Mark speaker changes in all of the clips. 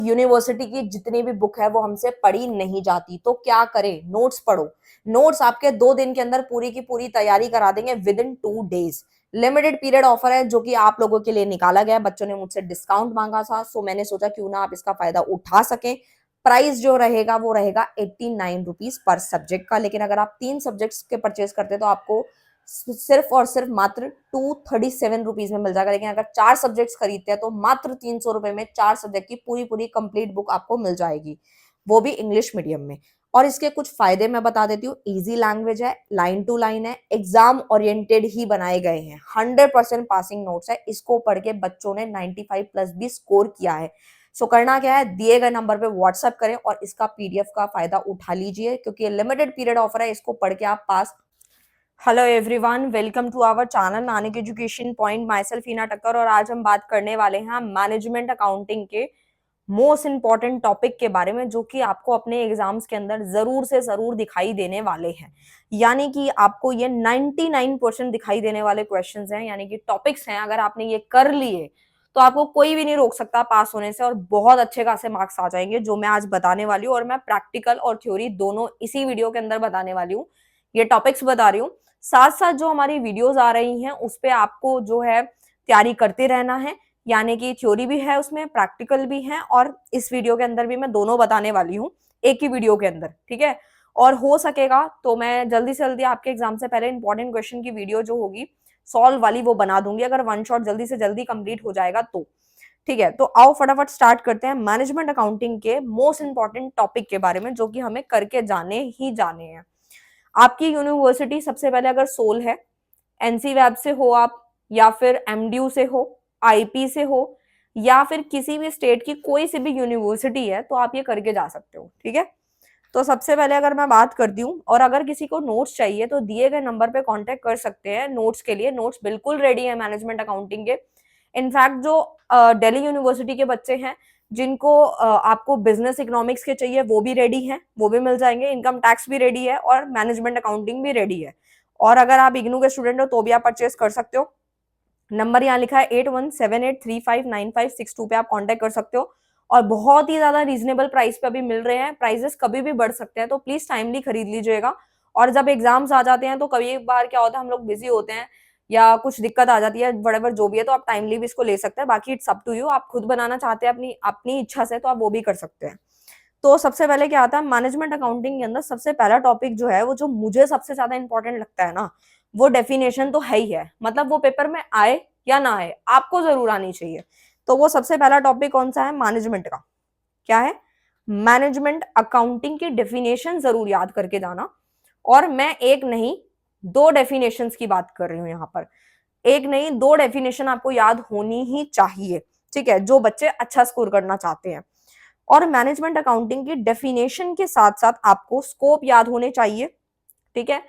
Speaker 1: University की जितनी भी बुक है वो हमसे पढ़ी नहीं जाती, तो क्या करें? नोट्स पढ़ो। नोट्स आपके 2 दिन के अंदर पूरी की पूरी तैयारी करा देंगे with in 2 days. Limited period offer है जो कि आप लोगों के लिए निकाला गया है। बच्चों ने मुझसे डिस्काउंट मांगा था, सो मैंने सोचा क्यों ना आप इसका फायदा उठा सकें। प्राइस जो रहेगा वो रहेगा 89 रुपीज पर सब्जेक्ट का, लेकिन अगर आप 3 सब्जेक्ट्स के परचेज करते तो आपको सिर्फ और सिर्फ मात्र 237 रुपीज में मिल जाएगा। लेकिन अगर 4 सब्जेक्ट्स खरीदते हैं तो मात्र 300 रुपए में 4 सब्जेक्ट की पूरी पूरी कंप्लीट बुक आपको मिल जाएगी, वो भी इंग्लिश मीडियम में। और इसके कुछ फायदे मैं बता देती हूँ। इजी लैंग्वेज है, लाइन टू लाइन है, एग्जाम ओरिएंटेड ही बनाए गए हैं, 100% पासिंग नोट्स है। इसको पढ़ के बच्चों ने 95+ भी स्कोर किया है। सो करना क्या है, दिए गए नंबर पे व्हाट्सएप करें और इसका पीडीएफ का फायदा उठा लीजिए, क्योंकि लिमिटेड पीरियड ऑफर है, इसको पढ़ के आप pass. Hello everyone, welcome to our channel Nanik education point. Myself Heena Takkar, और आज हम बात करने वाले हैं मैनेजमेंट अकाउंटिंग के मोस्ट इंपॉर्टेंट टॉपिक के बारे में, जो कि आपको अपने एग्जाम्स के अंदर जरूर से जरूर दिखाई देने वाले हैं। यानी कि आपको ये 99% दिखाई देने वाले क्वेश्चंस हैं, यानी कि टॉपिक्स हैं। अगर आपने ये कर लिए तो आपको कोई भी नहीं रोक सकता पास होने से, और बहुत अच्छे खासे मार्क्स आ जाएंगे, जो मैं आज बताने वाली हूँ। और मैं प्रैक्टिकल और थ्योरी दोनों इसी वीडियो के अंदर बताने वाली हूँ। ये टॉपिक्स बता रही हूँ, साथ साथ जो हमारी वीडियोस आ रही हैं उस पे आपको जो है तैयारी करते रहना है। यानी कि थ्योरी भी है उसमें, प्रैक्टिकल भी है, और इस वीडियो के अंदर भी मैं दोनों बताने वाली हूँ एक ही वीडियो के अंदर, ठीक है। और हो सकेगा तो मैं जल्दी से जल्दी आपके एग्जाम से पहले इंपॉर्टेंट क्वेश्चन की वीडियो जो होगी सॉल्व वाली वो बना दूंगी, अगर वन शॉट जल्दी से जल्दी कंप्लीट हो जाएगा तो। ठीक है, तो आओ फटाफट स्टार्ट करते हैं मैनेजमेंट अकाउंटिंग के मोस्ट इंपॉर्टेंट टॉपिक के बारे में, जो कि हमें करके जाने ही जाने हैं। आपकी यूनिवर्सिटी सबसे पहले अगर सोल है, एनसी वेब से हो आप, या फिर एमडीयू से हो, आईपी से हो, या फिर किसी भी स्टेट की कोई सी भी यूनिवर्सिटी है, तो आप ये करके जा सकते हो, ठीक है। तो सबसे पहले अगर मैं बात करती हूँ, और अगर किसी को नोट्स चाहिए तो दिए गए नंबर पे कांटेक्ट कर सकते हैं नोट्स के लिए। नोट्स बिल्कुल रेडी है मैनेजमेंट अकाउंटिंग के। इनफैक्ट जो दिल्ली यूनिवर्सिटी के बच्चे हैं जिनको आपको बिजनेस इकोनॉमिक्स के चाहिए वो भी रेडी हैं, वो भी मिल जाएंगे। इनकम टैक्स भी रेडी है और मैनेजमेंट अकाउंटिंग भी रेडी है। और अगर आप इग्नू के स्टूडेंट हो तो भी आप परचेस कर सकते हो। नंबर यहाँ लिखा है 8178359562 पे आप कांटेक्ट कर सकते हो। और बहुत ही ज्यादा रीजनेबल प्राइस पे अभी मिल रहे हैं। प्राइसेस कभी भी बढ़ सकते हैं, तो प्लीज टाइमली खरीद लीजिएगा। और जब एग्जाम्स आ जाते हैं तो कभी एक बार क्या होता है, हम लोग बिजी होते हैं या कुछ दिक्कत आ जाती है, वटेवर जो भी है, तो आप टाइमली भी इसको ले सकते हैं। बाकी इट्स अप टू यू, आप खुद बनाना चाहते हैं अपनी अपनी इच्छा से तो आप वो भी कर सकते हैं। तो सबसे पहले क्या आता है मैनेजमेंट अकाउंटिंग के अंदर, सबसे पहला टॉपिक जो है वो जो मुझे सबसे ज्यादा इंपॉर्टेंट लगता है ना, वो डेफिनेशन तो है ही है। मतलब वो पेपर में आए या ना आए, आपको जरूर आनी चाहिए। तो वो सबसे पहला टॉपिक कौन सा है मैनेजमेंट का, क्या है, मैनेजमेंट अकाउंटिंग की डेफिनेशन जरूर याद करके जाना। और मैं एक नहीं 2 डेफिनेशंस की बात कर रही हूं यहाँ पर। एक नहीं 2 डेफिनेशन आपको याद होनी ही चाहिए, ठीक है, जो बच्चे अच्छा स्कोर करना चाहते हैं। और मैनेजमेंट अकाउंटिंग की डेफिनेशन के साथ साथ आपको स्कोप याद होने चाहिए, ठीक है।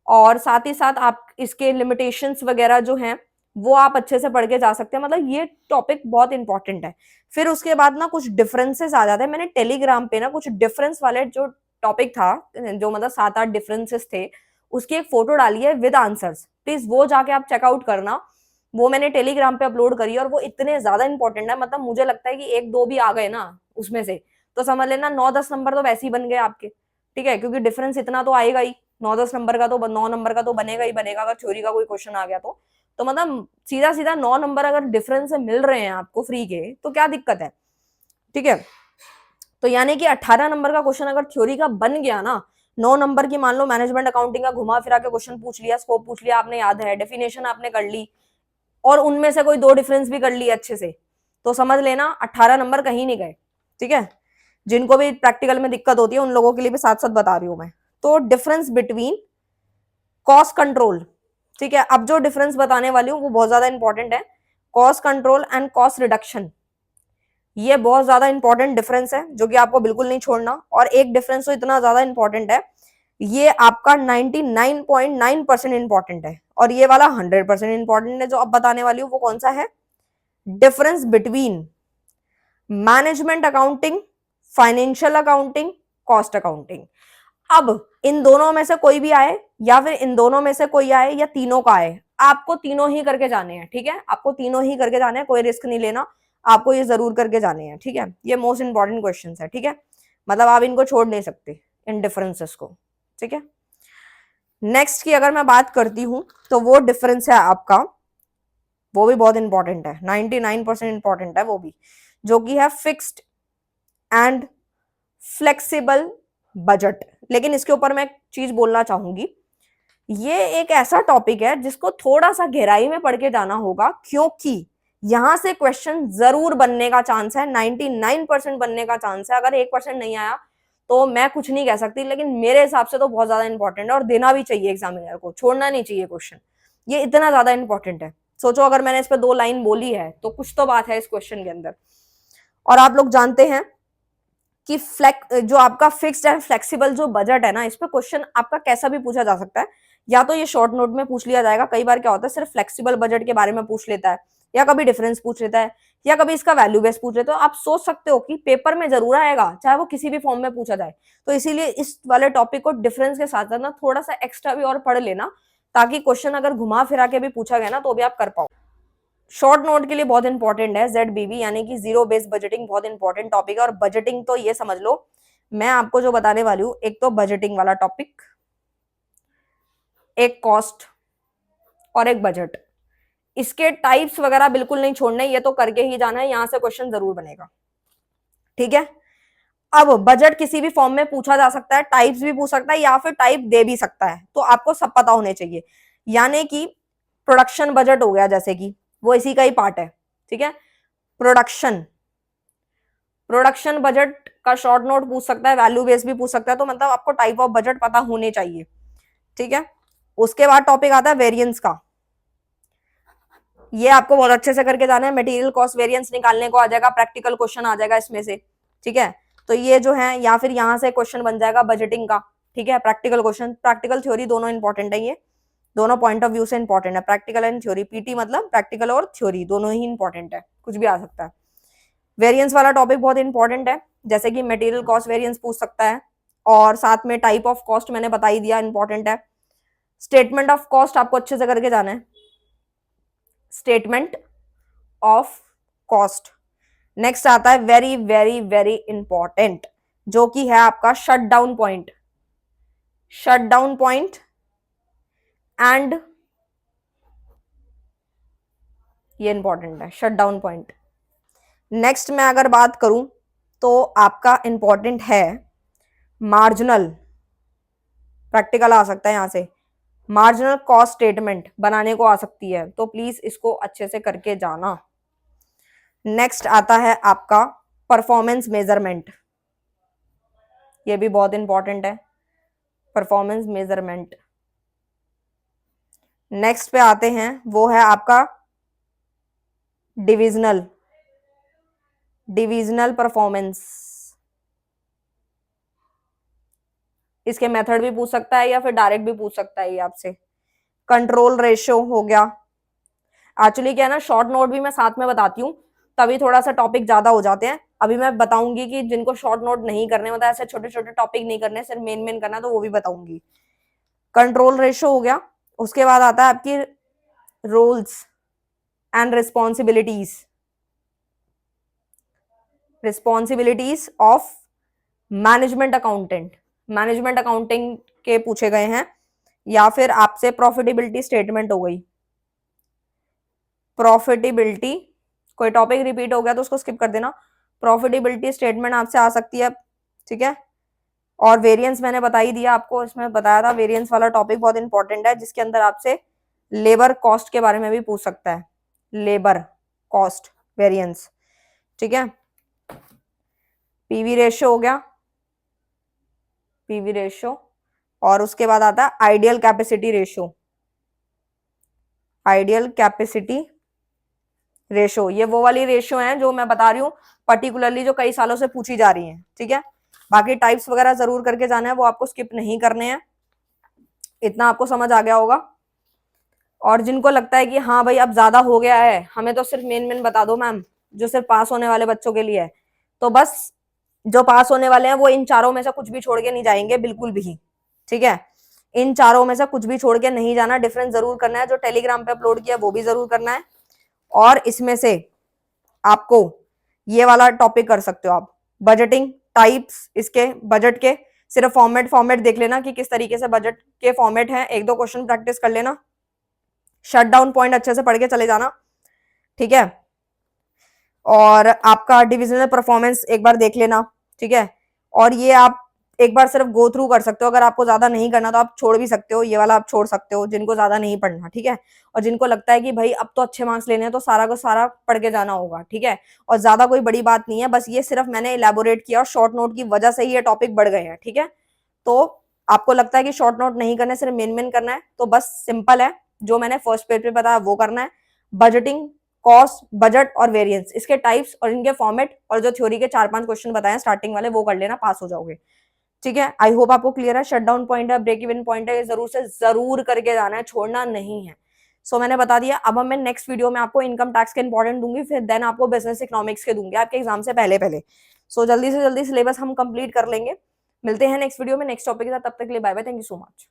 Speaker 1: और साथ ही साथ आप इसके लिमिटेशंस वगैरह जो हैं वो आप अच्छे से पढ़ के जा सकते हैं। मतलब ये टॉपिक बहुत इंपॉर्टेंट है। फिर उसके बाद ना कुछ डिफरेंसेस आ जाते हैं। मैंने टेलीग्राम पे ना कुछ डिफरेंस वाले जो टॉपिक था, जो मतलब 7-8 डिफरेंसेस थे, उसकी एक फोटो डाली है विद आंसर्स। प्लीज वो जाके आप चेकआउट करना। वो मैंने टेलीग्राम पे अपलोड करी है और वो इतने ज्यादा इंपॉर्टेंट है। मतलब मुझे लगता है कि 1-2 भी आ गए ना उसमें से, तो समझ लेना 9-10 नंबर तो वैसे ही बन गए आपके, ठीक है। क्योंकि डिफरेंस इतना तो आएगा ही, 9-10 नंबर का तो 9 नंबर का तो बनेगा ही बनेगा, अगर थ्योरी का कोई क्वेश्चन आ गया तो मतलब सीधा सीधा 9 नंबर अगर डिफरेंस से मिल रहे हैं आपको फ्री के, तो क्या दिक्कत है, ठीक है। तो यानी कि 18 नंबर का क्वेश्चन अगर थ्योरी का बन गया ना, 9 नंबर की मान लो मैनेजमेंट अकाउंटिंग का घुमा फिरा के क्वेश्चन पूछ लिया, स्कोप पूछ लिया, आपने याद है, डेफिनेशन आपने कर ली, और उनमें से कोई 2 डिफरेंस भी कर लिए अच्छे से, तो समझ लेना 18 नंबर कहीं नहीं गए, ठीक है। जिनको भी प्रैक्टिकल में दिक्कत होती है उन लोगों के लिए भी साथ साथ बता रही हूं मैं। तो डिफरेंस बिटवीन कॉस्ट कंट्रोल, ठीक है। अब जो डिफरेंस बताने वाली हूँ वो बहुत ज्यादा इंपॉर्टेंट है, cost control and cost reduction. ये बहुत ज्यादा इंपॉर्टेंट डिफरेंस है जो कि आपको बिल्कुल नहीं छोड़ना। और एक डिफरेंस तो इतना ज्यादा इंपॉर्टेंट है, ये आपका 99.9% इंपॉर्टेंट है, और ये वाला 100% इंपॉर्टेंट है जो अब बताने वाली हूँ। वो कौन सा है, difference between management accounting, financial accounting, cost accounting. अब इन दोनों में से कोई भी आए, या फिर इन दोनों में से कोई आए, या तीनों का आए, आपको तीनों ही करके जाने हैं, ठीक है। आपको तीनों ही करके जाने हैं, कोई रिस्क नहीं लेना। आपको ये जरूर करके जाने हैं, ठीक है। ये मोस्ट इंपॉर्टेंट क्वेश्चन है, ठीक है, मतलब आप इनको छोड़ नहीं सकते इन डिफरेंसेस को, ठीक है। नेक्स्ट की अगर मैं बात करती हूं तो वो डिफरेंस है आपका, वो भी बहुत इंपॉर्टेंट है, 99% इंपॉर्टेंट है वो भी, जो कि है फिक्स्ड एंड फ्लेक्सिबल बजट। लेकिन इसके ऊपर मैं एक चीज बोलना चाहूंगी, ये एक ऐसा टॉपिक है जिसको थोड़ा सा गहराई में पढ़ के जाना होगा, क्योंकि यहां से क्वेश्चन जरूर बनने का चांस है, 99% बनने का चांस है। अगर 1% नहीं आया तो मैं कुछ नहीं कह सकती, लेकिन मेरे हिसाब से तो बहुत ज्यादा इंपॉर्टेंट है और देना भी चाहिए एग्जामिनर को, छोड़ना नहीं चाहिए क्वेश्चन, ये इतना ज्यादा इंपॉर्टेंट है। सोचो अगर मैंने इस पर 2 लाइन बोली है तो कुछ तो बात है इस क्वेश्चन के अंदर। और आप लोग जानते हैं कि जो आपका फिक्स्ड एंड फ्लेक्सिबल जो बजट है ना, इस पे क्वेश्चन आपका कैसा भी पूछा जा सकता है। या तो ये शॉर्ट नोट में पूछ लिया जाएगा, कई बार क्या होता है सिर्फ फ्लेक्सिबल बजट के बारे में पूछ लेता है, या कभी डिफरेंस पूछ लेता है, या कभी इसका वैल्यू बेस पूछ लेते हो। आप सोच सकते हो कि पेपर में जरूर आएगा, चाहे वो किसी भी फॉर्म में पूछा जाए। तो इसीलिए इस वाले टॉपिक को डिफरेंस के साथ साथ ना थोड़ा सा एक्स्ट्रा भी और पढ़ लेना, ताकि क्वेश्चन अगर घुमा फिरा के भी पूछा गया ना तो भी आप कर पाओ। शॉर्ट नोट के लिए बहुत इंपॉर्टेंट है ZBB, यानी कि जीरो बेस्ड बजटिंग, बहुत इंपॉर्टेंट टॉपिक है। और बजटिंग तो ये समझ लो, मैं आपको जो बताने वाली हूं, एक तो बजटिंग वाला टॉपिक, एक कॉस्ट और एक बजट, इसके टाइप्स वगैरह बिल्कुल नहीं छोड़ने, ये तो करके ही जाना है, यहां से क्वेश्चन जरूर बनेगा, ठीक है। अब बजट किसी भी फॉर्म में पूछा जा सकता है, टाइप्स भी पूछ सकता है, या फिर टाइप दे भी सकता है, तो आपको सब पता होने चाहिए। यानी कि प्रोडक्शन बजट हो गया, जैसे कि वो इसी का ही पार्ट है, ठीक है। प्रोडक्शन प्रोडक्शन बजट का शॉर्ट नोट पूछ सकता है, वैल्यू बेस भी पूछ सकता है, तो मतलब आपको टाइप ऑफ बजट पता होने चाहिए, ठीक है। उसके बाद टॉपिक आता है वेरिएंस का, ये आपको बहुत अच्छे से करके जाना है। मटेरियल कॉस्ट वेरिएंस निकालने को आ जाएगा, प्रैक्टिकल क्वेश्चन आ जाएगा इसमें से, ठीक है। तो ये जो है, या फिर यहां से क्वेश्चन बन जाएगा बजटिंग का, ठीक है। प्रैक्टिकल क्वेश्चन, प्रैक्टिकल थ्योरी दोनों इंपॉर्टेंट है, ये दोनों पॉइंट ऑफ व्यू से इंपॉर्टेंट है, प्रैक्टिकल एंड थ्योरी। पीटी मतलब प्रैक्टिकल और थ्योरी दोनों ही इंपॉर्टेंट है, कुछ भी आ सकता है। वेरिएंस वाला टॉपिक बहुत इंपॉर्टेंट है, जैसे कि मटेरियल कॉस्ट वेरिएंस पूछ सकता है, और साथ में टाइप ऑफ कॉस्ट मैंने बता ही दिया, इंपॉर्टेंट है। स्टेटमेंट ऑफ कॉस्ट आपको अच्छे से करके जाना है, स्टेटमेंट ऑफ कॉस्ट। नेक्स्ट आता है वेरी वेरी वेरी इंपॉर्टेंट, जो कि है आपका shut down point, shut down point and, ये इंपॉर्टेंट है शट डाउन पॉइंट। नेक्स्ट मैं अगर बात करूं तो आपका इंपॉर्टेंट है मार्जिनल, प्रैक्टिकल आ सकता है यहां से, मार्जिनल कॉस्ट स्टेटमेंट बनाने को आ सकती है, तो प्लीज इसको अच्छे से करके जाना। नेक्स्ट आता है आपका परफॉर्मेंस मेजरमेंट, ये भी बहुत इंपॉर्टेंट है, परफॉर्मेंस मेजरमेंट। नेक्स्ट पे आते हैं, वो है आपका डिविजनल, डिविजनल परफॉर्मेंस, इसके मेथड भी पूछ सकता है या फिर डायरेक्ट भी पूछ सकता है ये आपसे। कंट्रोल रेशियो हो गया, एक्चुअली क्या है ना, शॉर्ट नोट भी मैं साथ में बताती हूँ, तभी थोड़ा सा टॉपिक ज्यादा हो जाते हैं। अभी मैं बताऊंगी कि जिनको शॉर्ट नोट नहीं करने, मतलब ऐसे छोटे छोटे टॉपिक नहीं करने, सिर्फ मेन मेन करना, तो वो भी बताऊंगी। कंट्रोल रेशियो हो गया, उसके बाद आता है आपकी roles and responsibilities, responsibilities of management accountant, management accounting के पूछे गए हैं। या फिर आपसे प्रॉफिटेबिलिटी स्टेटमेंट हो गई, प्रॉफिटेबिलिटी, कोई टॉपिक रिपीट हो गया तो उसको स्किप कर देना, प्रॉफिटेबिलिटी स्टेटमेंट आपसे आ सकती है, ठीक है। और वेरिएंस मैंने बता ही दिया आपको, इसमें बताया था, वेरिएंस वाला टॉपिक बहुत इंपॉर्टेंट है, जिसके अंदर आपसे लेबर कॉस्ट के बारे में भी पूछ सकता है, लेबर कॉस्ट वेरिएंस, ठीक है। पीवी रेशियो हो गया, पीवी रेशियो, और उसके बाद आता है ideal capacity ratio, ideal capacity ratio, ये वो वाली रेशियो है जो मैं बता रही हूँ पर्टिकुलरली, जो कई सालों से पूछी जा रही है, ठीक है। बाकी टाइप्स वगैरह जरूर करके जाना है, वो आपको स्किप नहीं करने हैं, इतना आपको समझ आ गया होगा। और जिनको लगता है कि हाँ भाई अब ज्यादा हो गया है, हमें तो सिर्फ मेन मेन बता दो मैम, जो सिर्फ पास होने वाले बच्चों के लिए है, तो बस जो पास होने वाले हैं वो इन चारों में से कुछ भी छोड़ के नहीं जाएंगे बिल्कुल भी, ठीक है। इन चारों में से कुछ भी छोड़ के नहीं जाना, डिफरेंस जरूर करना है, जो टेलीग्राम पे अपलोड किया वो भी जरूर करना है। और इसमें से आपको ये वाला टॉपिक कर सकते हो आप, बजटिंग टाइप्स इसके बजट के, सिर्फ फॉर्मेट देख लेना कि किस तरीके से बजट के फॉर्मेट हैं, एक दो क्वेश्चन प्रैक्टिस कर लेना, शट डाउन पॉइंट अच्छे से पढ़ के चले जाना, ठीक है। और आपका डिविजनल परफॉर्मेंस एक बार देख लेना, ठीक है। और ये आप एक बार सिर्फ गो थ्रू कर सकते हो, अगर आपको ज्यादा नहीं करना तो आप छोड़ भी सकते हो, ये वाला आप छोड़ सकते हो जिनको ज्यादा नहीं पढ़ना, ठीक है। और जिनको लगता है कि भाई अब तो अच्छे मार्क्स लेने हैं तो सारा का सारा पढ़ के जाना होगा, ठीक है। और ज्यादा कोई बड़ी बात नहीं है, बस ये सिर्फ मैंने इलेबोरेट किया और शॉर्ट नोट की वजह से ही ये टॉपिक बढ़ गए हैं, ठीक है। तो आपको लगता है कि शॉर्ट नोट नहीं करना है, सिर्फ मेन करना है, तो बस सिंपल है, जो मैंने फर्स्ट पेज पे बताया वो करना है। बजटिंग, कॉस्ट, बजट और वेरिएंस, इसके टाइप्स और इनके फॉर्मेट और जो थ्योरी के 4-5 क्वेश्चन बताए स्टार्टिंग वाले वो कर लेना, पास हो जाओगे, ठीक है। आई होप आपको क्लियर है। शट डाउन पॉइंट है, ब्रेक इवन पॉइंट है, ये जरूर से जरूर करके जाना है, छोड़ना नहीं है। सो मैंने बता दिया। अब मैं नेक्स्ट वीडियो में आपको इनकम टैक्स के इंपॉर्टेंट दूंगी, फिर देन आपको बिजनेस इकोनॉमिक्स के दूंगी आपके एग्जाम से पहले पहले। सो जल्दी से जल्दी सिलेबस हम कंप्लीट कर लेंगे। मिलते हैं नेक्स्ट वीडियो में नेक्स्ट टॉपिक के साथ, तब तक के लिए bye bye, thank you so much.